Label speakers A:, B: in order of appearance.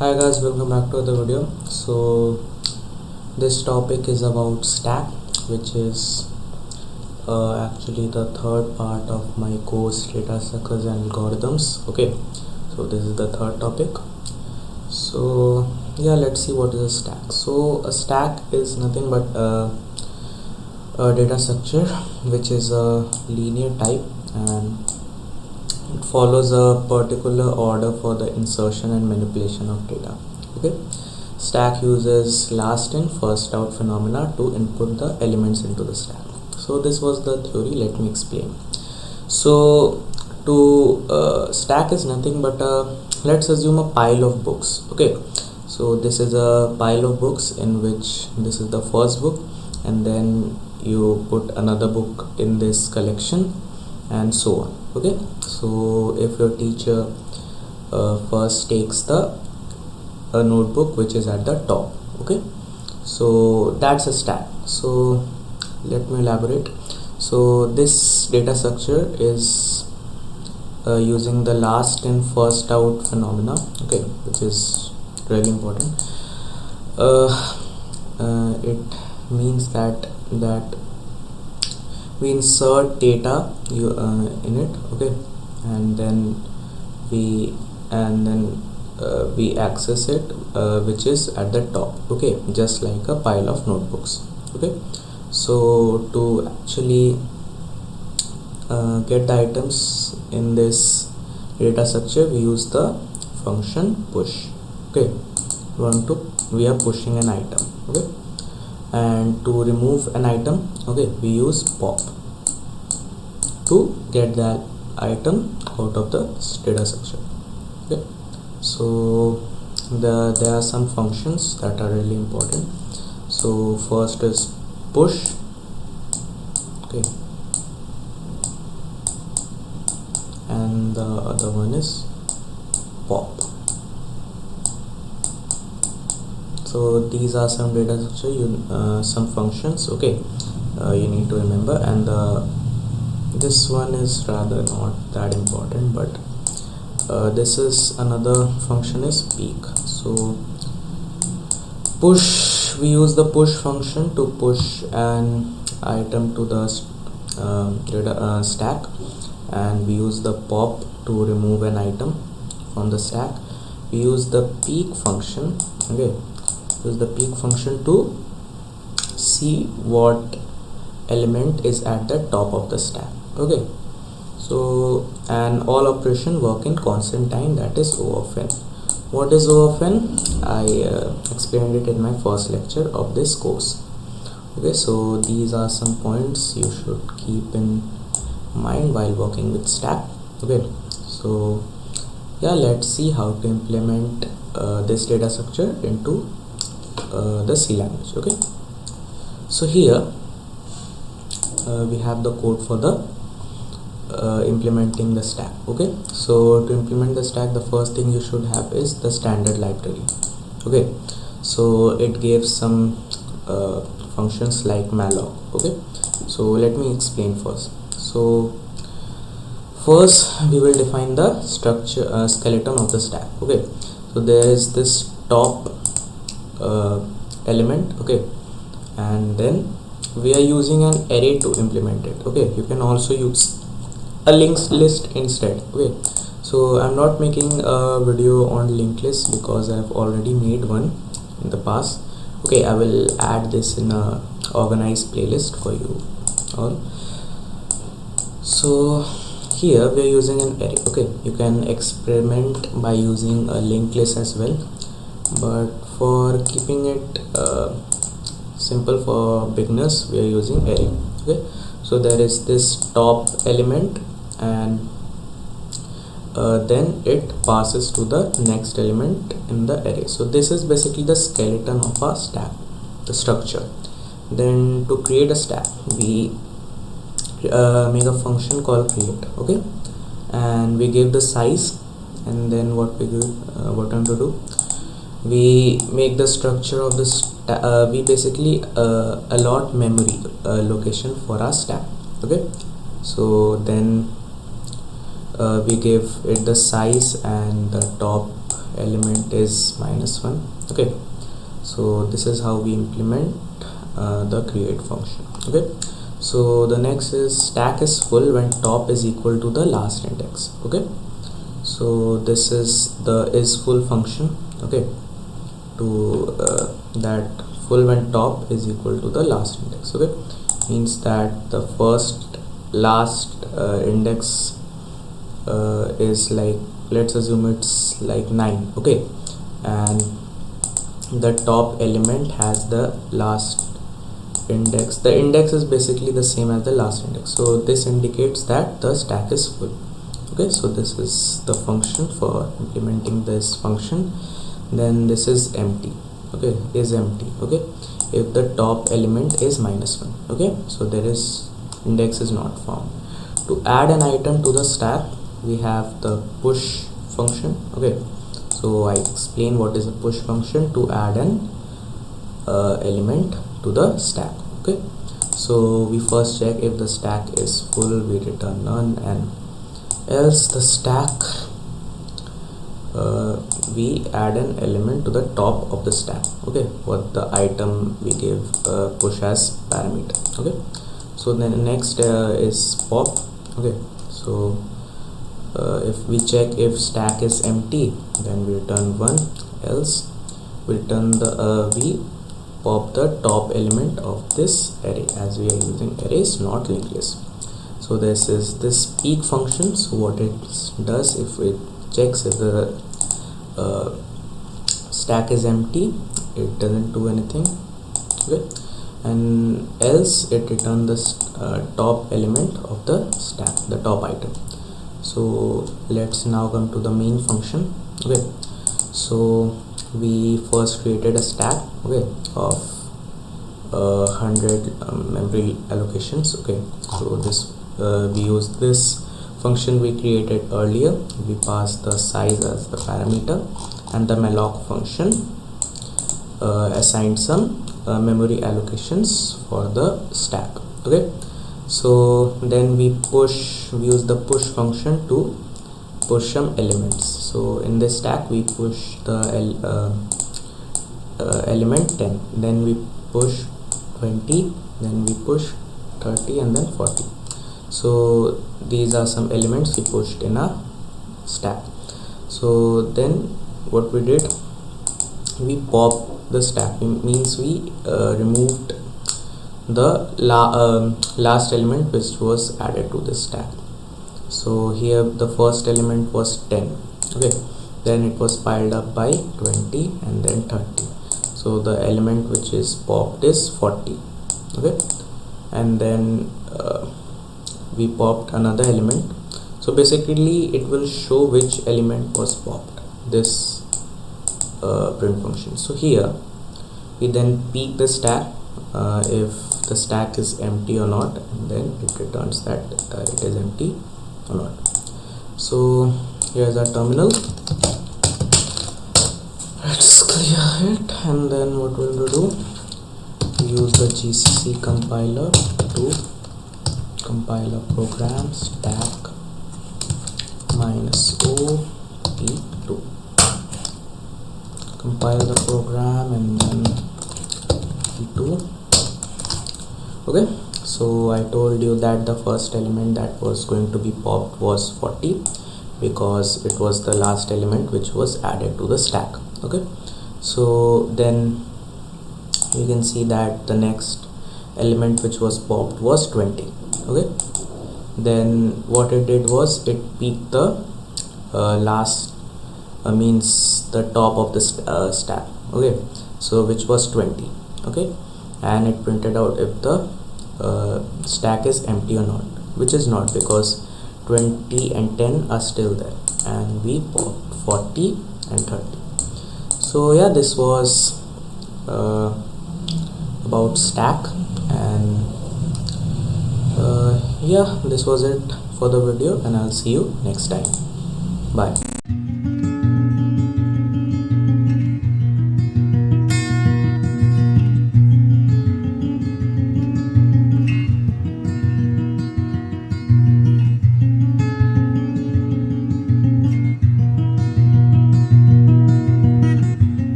A: Hi guys, welcome back to the video. So this topic is about stack, which is actually the third part of my course, data structures and algorithms. Okay, so this is the third topic. So yeah, let's see what is a stack. So a stack is nothing but a data structure which is a linear type, and it follows a particular order for the insertion and manipulation of data. Okay, stack uses last in first out phenomena to input the elements into the stack. So this was the theory. Let me explain. So to stack is nothing but let's assume a pile of books. Okay, so this is a pile of books in which this is the first book, and then you put another book in this collection and so on. Okay, so if your teacher first takes the notebook which is at the top, okay, so that's a stack. So let me elaborate. So this data structure is using the last in first out phenomena, okay, which is really important. It means that we insert data in it, okay, and then we access it, which is at the top, okay, just like a pile of notebooks. Okay, so to actually get the items in this data structure, we use the function push. Okay, we are pushing an item. Okay, and to remove an item, okay, we use pop to get that item out of the data structure. Okay, so there are some functions that are really important. So first is push, okay, and the other one is pop. So these are some data structure, some functions, okay, you need to remember, and this one is rather not that important, but this is another function is peek. So push, we use the push function to push an item to the stack, and we use the pop to remove an item from the stack. We use the peek function, okay, use the peek function to see what element is at the top of the stack. Okay, so and all operation work in constant time, that is O of n. What is O of n? I explained it in my first lecture of this course. Okay, so these are some points you should keep in mind while working with stack. Okay, so yeah, let's see how to implement this data structure into the C language. Okay, so here we have the code for the implementing the stack. Okay, so to implement the stack, the first thing you should have is the standard library. Okay, so it gives some functions like malloc. Okay, so let me explain first. So first we will define the structure skeleton of the stack. Okay, so there is this top element, okay, and then we are using an array to implement it. Okay, you can also use a linked list instead. Okay, so I'm not making a video on linked list because I've already made one in the past. Okay, I will add this in a organized playlist for you all. So here we are using an array. Okay, you can experiment by using a linked list as well, but for keeping it simple for beginners, we are using array. Okay, so there is this top element, and then it passes to the next element in the array. So this is basically the skeleton of our stack, the structure. Then to create a stack, we make a function called create. Okay, and we give the size, and then what we do, what I'm to do, we make the structure of this. We basically allot memory location for our stack. Okay, so then we give it the size and the top element is -1. Okay, so this is how we implement the create function. Okay, so the next is stack is full when top is equal to the last index. Okay, so this is the is full function. Okay, to that full when top is equal to the last index. Okay, means that the last index is like, let's assume it's like 9. Okay, and the top element has the last index. The index is basically the same as the last index, so this indicates that the stack is full. Okay, so this is the function for implementing this function. Then this is empty. Okay, is empty. Okay, if the top element is -1. Okay, so there is index is not found. To add an item to the stack, we have the push function. Okay, so I explain what is a push function. To add an element to the stack. Okay, so we first check if the stack is full, we return none, and else the stack we add an element to the top of the stack. Okay, what the item we give push as parameter. Okay, so then next is pop. Okay, so if we check if stack is empty, then we return 1, else we return the we pop the top element of this array, as we are using arrays, not linked list. So this is this peek function. So what it does, if it checks if the stack is empty, it doesn't do anything. Okay, and else it returns the top element of the stack, the top item. So let's now come to the main function. Okay, so we first created a stack, okay, of 100 memory allocations. Okay, so this we use this function we created earlier. We pass the size as the parameter, and the malloc function assigned some memory allocations for the stack. Okay, so then we use the push function to push some elements. So in this stack we push the element 10, then we push 20, then we push 30, and then 40. So these are some elements we pushed in a stack. So then what we did, we popped the stack. It means we removed the last element which was added to this stack. So here the first element was 10. Okay, then it was piled up by 20 and then 30. So the element which is popped is 40. Okay, and then we popped another element. So basically it will show which element was popped, this print function. So here we then peek the stack if the stack is empty or not, and then it returns that it is empty or not. So here's our terminal. Let's clear it, and then what we'll do, use the GCC compiler to compile a program stack -o-p2. Compile the program and then p2. Okay, so I told you that the first element that was going to be popped was 40 because it was the last element which was added to the stack. Okay, so then you can see that the next element which was popped was 20. Okay, then what it did was it peeked the last means the top of the stack. Okay, so which was 20. Okay, and it printed out if the stack is empty or not, which is not, because 20 and 10 are still there, and we popped 40 and 30. So yeah, this was about stack, and yeah, this was it for the video, and I'll see you next time. Bye.